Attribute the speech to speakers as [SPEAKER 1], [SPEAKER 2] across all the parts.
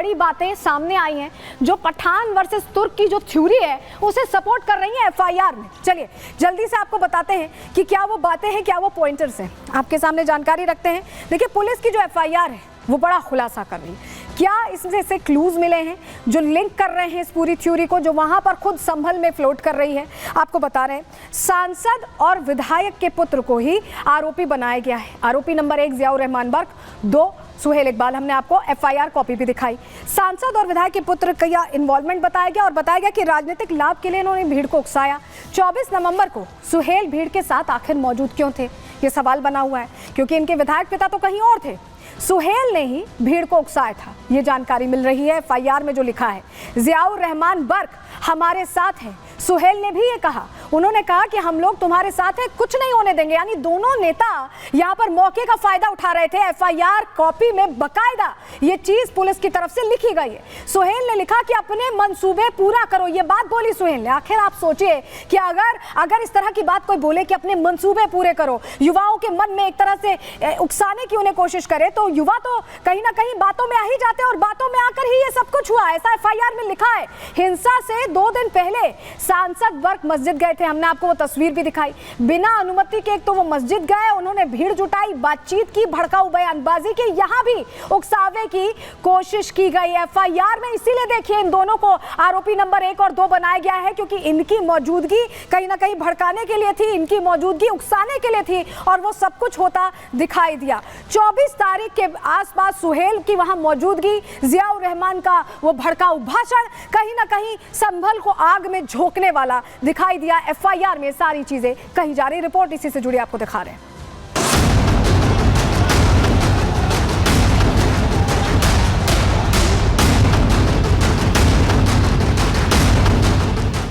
[SPEAKER 1] बड़ी बातें सामने आई हैं जो पठान वर्सेस तुर्क की जो थ्योरी है उसे सपोर्ट कर रही है एफआईआर में। चलिए जल्दी से आपको बताते हैं कि क्या वो बातें हैं, क्या वो पॉइंटर्स हैं, आपके सामने जानकारी रखते हैं। देखिए पुलिस की जो एफआईआर है वो बड़ा खुलासा कर रही है। क्या इसमें से क्लूज मिले हैं जो लिंक कर रहे हैं इस पूरी थ्योरी को, जो वहां पर खुद संभल में फ्लोट कर रही है। आपको बता रहे हैं सांसद और विधायक के पुत्र को ही आरोपी बनाया गया है। आरोपी नंबर 1 जियाउर रहमान बर्क, 2 सुहेल इकबाल। हमने आपको एफआईआर कॉपी भी दिखाई। सांसद और विधायक के पुत्र का इन्वॉल्वमेंट बताया गया और बताया गया कि राजनीतिक लाभ के लिए इन्होंने भीड़ को उकसाया। 24 नवंबर को सुहेल भीड़ के साथ आखिर मौजूद क्यों थे, ये सवाल बना हुआ है, क्योंकि इनके विधायक पिता तो कहीं और थे। सुहेल ने ही भीड़ को उकसाया था, ये जानकारी मिल रही है एफआईआर में जो लिखा है। जियाउर रहमान बर्क हमारे साथ हैं, सुहेल ने भी ये कहा। उन्होंने कहा कि हम लोग तुम्हारे साथ हैं, कुछ नहीं होने देंगे। यानी दोनों नेता यहाँ पर मौके का फायदा उठा रहे थे। एफआईआर कॉपी में बकायदा ये चीज पुलिस की तरफ से लिखी गई है। सुहेल ने लिखा कि अपने मंसूबे पूरा करो, ये बात बोली सुहेल ने। आखिर आप सोचिए कि अगर इस तरह की बात कोई बोले कि अपने मंसूबे पूरे करो, युवाओं के मन में एक तरह से उकसाने की उन्हें कोशिश करे, तो युवा तो कहीं ना कहीं बातों में आ ही जाते हैं और बातों में आकर ही ये सब कुछ हुआ, ऐसा एफआईआर में लिखा है। हिंसा से 2 दिन पहले सांसद बर्क मस्जिद गए थे, हमने आपको वो तस्वीर भी दिखाई। बिना अनुमति के एक तो वो मस्जिद गए, उन्होंने भीड़ जुटाई, बातचीत की, भड़काऊ बयानबाजी की, यहाँ भी उकसावे की कोशिश की गई। एफआईआर में इसीलिए देखिए इन दोनों को आरोपी नंबर 1 और 2 बनाया गया है, क्योंकि इनकी मौजूदगी कहीं ना कहीं भड़काने के लिए थी, इनकी मौजूदगी उकसाने के लिए थी और वो सब कुछ होता दिखाई दिया। 24 तारीख के आसपास सुहेल की वहां मौजूदगी, जियाउर रहमान का वो भड़काऊ भाषण कहीं ना कहीं संभल को आग में झोंकने वाला दिखाई दिया। एफआईआर में सारी चीजें कही जा रही। रिपोर्ट इसी से जुड़ी आपको दिखा रहे हैं।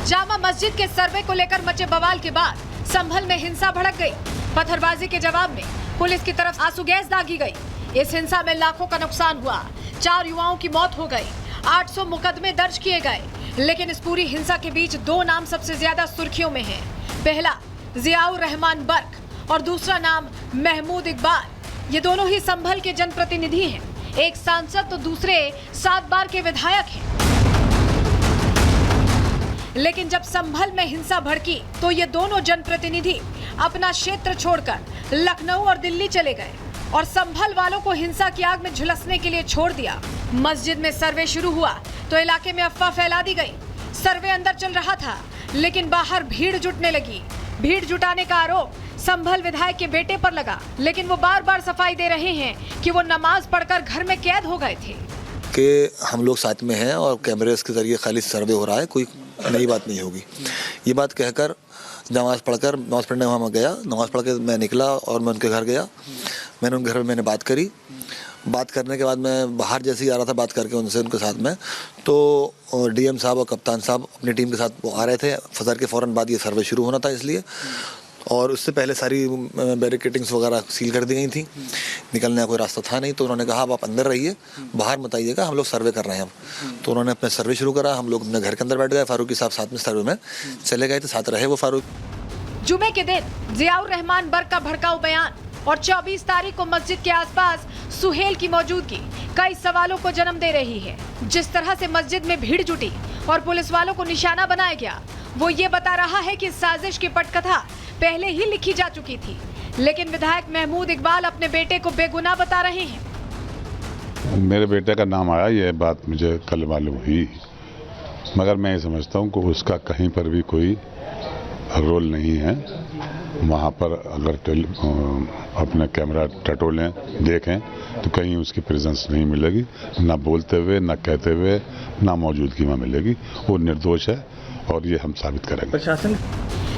[SPEAKER 2] जामा मस्जिद के सर्वे को लेकर मचे बवाल के बाद संभल में हिंसा भड़क गई। पत्थरबाजी के जवाब में पुलिस की तरफ आंसू गैस दागी गई। इस हिंसा में लाखों का नुकसान हुआ, 4 युवाओं की मौत हो गई, 800 मुकदमे दर्ज किए गए। लेकिन इस पूरी हिंसा के बीच 2 नाम सबसे ज्यादा सुर्खियों में हैं। पहला जियाउर रहमान बर्क और दूसरा नाम महमूद इकबाल। ये दोनों ही संभल के जनप्रतिनिधि हैं। एक सांसद तो दूसरे 7 बार के विधायक हैं। लेकिन जब संभल में हिंसा भड़की तो ये दोनों जनप्रतिनिधि अपना क्षेत्र छोड़कर लखनऊ और दिल्ली चले गए और संभल वालों को हिंसा की आग में झुलसने के लिए छोड़ दिया। मस्जिद में सर्वे शुरू हुआ तो इलाके में अफवाह फैला दी गई। सर्वे अंदर चल रहा था लेकिन बाहर भीड़ जुटने लगी। भीड़ जुटाने का आरोप संभल विधायक के बेटे पर लगा, लेकिन वो बार बार सफाई दे रहे हैं कि वो नमाज पढ़कर घर में कैद हो गए थे।
[SPEAKER 3] कि हम लोग साथ में हैं और कैमरे के जरिए खाली सर्वे हो रहा है, कोई नई बात नहीं होगी। ये बात कहकर नमाज़ पढ़ने वहाँ मैं गया। नमाज़ पढ़ के मैं निकला और मैं उनके घर गया। मैंने उनके घर में बात करी। बात करने के बाद मैं बाहर जैसे ही आ रहा था बात करके उनके साथ में, तो डीएम साहब और कप्तान साहब अपनी टीम के साथ वो आ रहे थे। फजर के फ़ौरन बाद ये सर्वे शुरू होना था इसलिए, और उससे पहले सारी बैरिकेटिंग्स वगैरह सील कर दी गई थी। निकलने का कोई रास्ता था नहीं, तो उन्होंने कहा आप अंदर रहिए, बाहर मत आइएगा, हम लोग सर्वे कर रहे हैं। तो उन्होंने अपना सर्वे शुरू करा। हम लोग अपने घर के अंदर बैठ गए। फारूकी साहब साथ में सर्वे में चले गए थे, साथ रहे वो फारूक।
[SPEAKER 2] जुमे के दिन जियाउर रहमान बर्क का भड़काऊ बयान और 24 तारीख को मस्जिद के आसपास सुहेल की मौजूदगी कई सवालों को जन्म दे रही है। जिस तरह से मस्जिद में भीड़ जुटी और पुलिस वालों को निशाना बनाया गया, वो ये बता रहा है कि साजिश की पटकथा पहले ही लिखी जा चुकी थी। लेकिन विधायक महमूद इकबाल अपने बेटे को बेगुनाह बता रहे हैं।
[SPEAKER 4] मेरे बेटे का नाम आया, ये बात मुझे कल मालूम हुई, मगर मैं ये समझता हूँ कि उसका कहीं पर भी कोई रोल नहीं है। वहाँ पर अगर अपने कैमरा टटोलें देखें तो कहीं उसकी प्रेजेंस नहीं मिलेगी, ना बोलते हुए, ना कहते हुए, ना मौजूदगी में मिलेगी। वो निर्दोष है और ये हम साबित करेंगे।
[SPEAKER 5] प्रशासन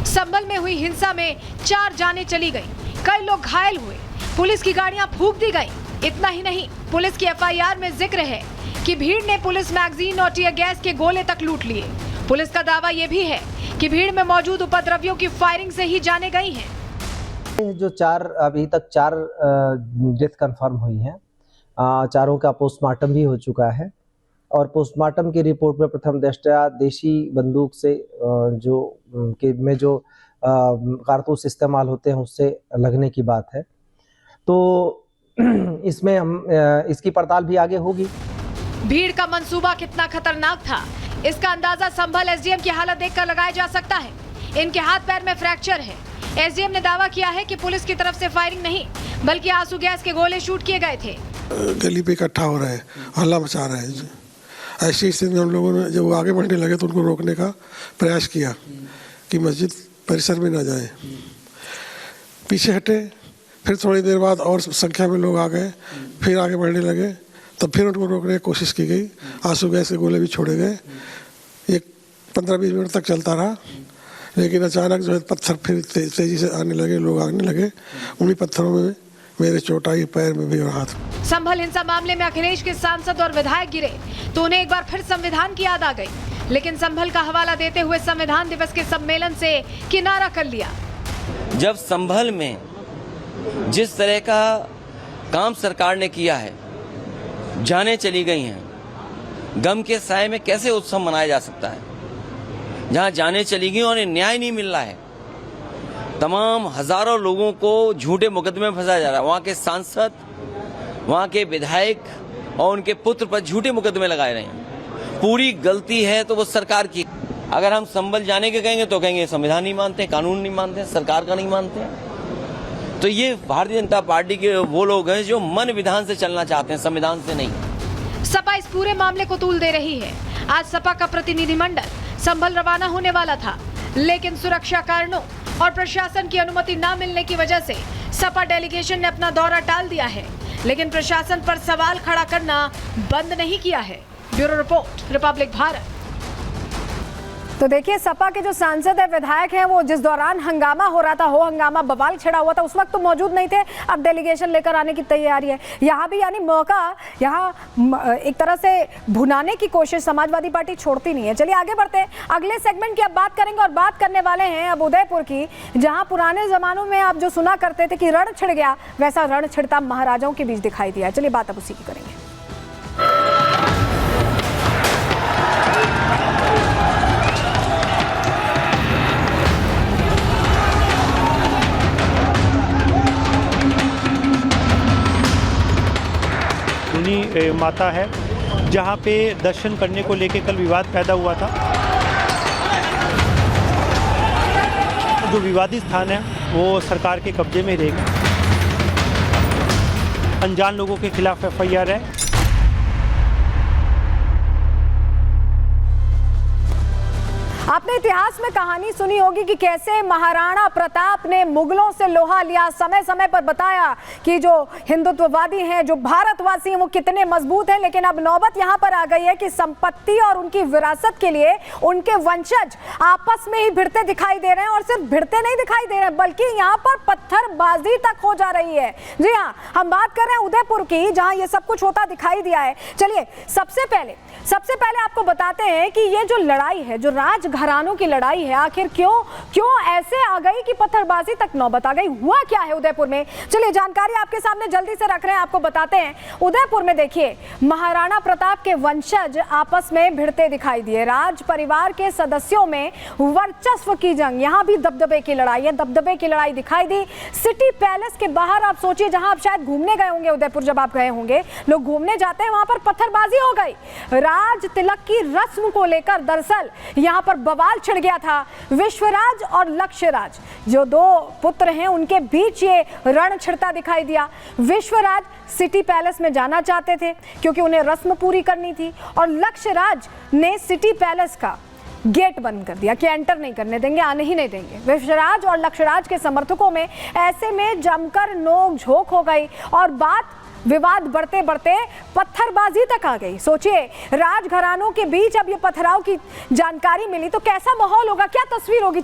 [SPEAKER 2] संभल में हुई हिंसा में 4 जानें चली गईं, कई लोग घायल हुए, पुलिस की गाड़ियां फूंक दी गईं। इतना ही नहीं, पुलिस की एफआईआर में जिक्र है कि भीड़ ने पुलिस मैगजीन और टीयर गैस के गोले तक लूट लिए। पुलिस का दावा यह भी है कि भीड़ में मौजूद उपद्रवियों की फायरिंग से ही जाने गई हैं।
[SPEAKER 5] जो 4 अभी तक 4 डेथ कंफर्म हुई हैं, चारों का पोस्टमार्टम भी हो चुका है और पोस्टमार्टम की रिपोर्ट में प्रथम दृष्टया देशी बंदूक से जो कारतूस इस्तेमाल होते हैं उससे लगने की बात है। तो इसमें हम इसकी पड़ताल भी आगे होगी।
[SPEAKER 2] भीड़ का मंसूबा कितना खतरनाक था, इसका अंदाजा संभल एसडीएम की हालत देखकर लगाया जा सकता है। इनके हाथ पैर में फ्रैक्चर है। एसडीएम ने दावा किया है कि पुलिस की तरफ से फायरिंग नहीं बल्कि आंसू गैस के गोले शूट किए गए थे।
[SPEAKER 6] गली पे इकट्ठा हो रहे हैं, हल्ला मचा रहे हैं। ऐसी स्थिति में हम लोगों ने जब वो आगे बढ़ने लगे तो उनको रोकने का प्रयास किया कि मस्जिद परिसर में ना जाएं। पीछे हटे, फिर थोड़ी देर बाद और संख्या में लोग आ गए, फिर आगे बढ़ने लगे, तब फिर उनको रोकने की कोशिश की गई। आंसू गैस के गोले भी छोड़े गए। ये 15-20 मिनट तक चलता रहा, लेकिन अचानक जो है पत्थर फिर तेजी से आने लगे, लोग आने लगे। उन्हीं पत्थरों में मेरे चोट आई, पैर में भी और हाथ।
[SPEAKER 2] संभल हिंसा मामले में अखिलेश के सांसद और विधायक गिरे तो उन्हें एक बार फिर संविधान की याद आ गई, लेकिन संभल का हवाला देते हुए संविधान दिवस के सम्मेलन से किनारा कर लिया।
[SPEAKER 7] जब संभल में जिस तरह का काम सरकार ने किया है, जाने चली गई हैं, गम के साए में कैसे उत्सव मनाया जा सकता है? जहां जाने चली गई और उन्हें न्याय नहीं मिल रहा है, तमाम हजारों लोगों को झूठे मुकदमे में फंसाया जा रहा है। वहाँ के सांसद, वहाँ के विधायक और उनके पुत्र पर झूठे मुकदमे लगाए रहे हैं। पूरी गलती है तो वो सरकार की। अगर हम संभल जाने के कहेंगे तो कहेंगे संविधान नहीं मानते, कानून नहीं मानते, सरकार का नहीं मानते। तो ये भारतीय जनता पार्टी के वो लोग हैं जो मन विधान से चलना चाहते हैं, संविधान से नहीं।
[SPEAKER 2] सपा इस पूरे मामले को तूल दे रही है। आज सपा का प्रतिनिधिमंडल संभल रवाना होने वाला था, लेकिन सुरक्षा कारणों और प्रशासन की अनुमति न मिलने की वजह से सपा डेलीगेशन ने अपना दौरा टाल दिया है, लेकिन प्रशासन पर सवाल खड़ा करना बंद नहीं किया है। Bureau report, Republic Bharat.
[SPEAKER 1] तो देखिए, सपा के जो सांसद है, विधायक हैं, वो जिस दौरान हंगामा हो रहा था, हो हंगामा बवाल छिड़ा हुआ था, उस वक्त तो मौजूद नहीं थे। अब डेलीगेशन लेकर आने की तैयारी है। यहाँ भी यानी मौका यहाँ एक तरह से भुनाने की कोशिश समाजवादी पार्टी छोड़ती नहीं है। चलिए आगे बढ़ते हैं, अगले सेगमेंट की अब बात करेंगे और बात करने वाले हैं अब उदयपुर की, जहाँ पुराने जमानों में आप जो सुना करते थे कि रण छिड़ गया, वैसा रण छिड़ता महाराजाओं के बीच दिखाई दिया। चलिए बात अब उसी की करेंगे।
[SPEAKER 8] माता है जहाँ पे दर्शन करने को लेके कल विवाद पैदा हुआ था। जो विवादित स्थान है वो सरकार के कब्जे में रहेगा। अनजान लोगों के खिलाफ एफआईआर है।
[SPEAKER 1] आपने इतिहास में कहानी सुनी होगी कि कैसे महाराणा प्रताप ने मुगलों से लोहा लिया, समय समय पर बताया कि जो हिंदुत्ववादी हैं, जो भारतवासी हैं, वो कितने मजबूत हैं। लेकिन अब नौबत यहाँ पर आ गई है कि संपत्ति और उनकी विरासत के लिए उनके वंशज आपस में ही भिड़ते दिखाई दे रहे हैं, और सिर्फ भिड़ते नहीं दिखाई दे रहे हैं बल्कि यहाँ पर पत्थरबाजी तक हो जा रही है। जी हाँ, हम बात कर रहे हैं उदयपुर की, जहाँ ये सब कुछ होता दिखाई दिया है। चलिए सबसे पहले आपको बताते हैं कि ये जो लड़ाई है, जो राजघरानों की लड़ाई है, आखिर क्यों ऐसे आ गई कि पत्थरबाजी तक नौबत आ गई। हुआ क्या है उदयपुर में, चलिए जानकारी आपके सामने जल्दी से रख रहे हैं, आपको बताते हैं। उदयपुर में देखिए, महाराणा प्रताप के वंशज आपस में भिड़ते दिखाई दिए। राज परिवार के सदस्यों में वर्चस्व की जंग, यहाँ भी दबदबे की लड़ाई है, दबदबे की लड़ाई दिखाई दी। सिटी पैलेस के बाहर आप सोचिए, जहां आप शायद घूमने गए होंगे उदयपुर, जब आप गए होंगे, लोग घूमने जाते हैं, वहां पर पत्थरबाजी हो गई। राज तिलक की रस्म को लेकर दरअसल यहां पर बवाल छिड़ गया था। विश्वराज और लक्ष्यराज, जो दो पुत्र हैं, उनके बीच ये रण छिड़ता दिखाई दिया। विश्वराज सिटी पैलेस में जाना चाहते थे क्योंकि उन्हें रस्म पूरी करनी थी, और लक्ष्यराज ने सिटी पैलेस का गेट बंद कर दिया कि एंटर नहीं करने देंगे, आने ही नहीं देंगे। विश्वराज और लक्ष्यराज के समर्थकों में ऐसे में जमकर नोक-झोंक हो गई और बात विवाद बढ़ते बढ़ते पत्थरबाजी तक आ गई। सोचिए, राजघरानों के बीच अब ये पथराव की जानकारी मिली तो कैसा माहौल होगा, क्या तस्वीर होगी।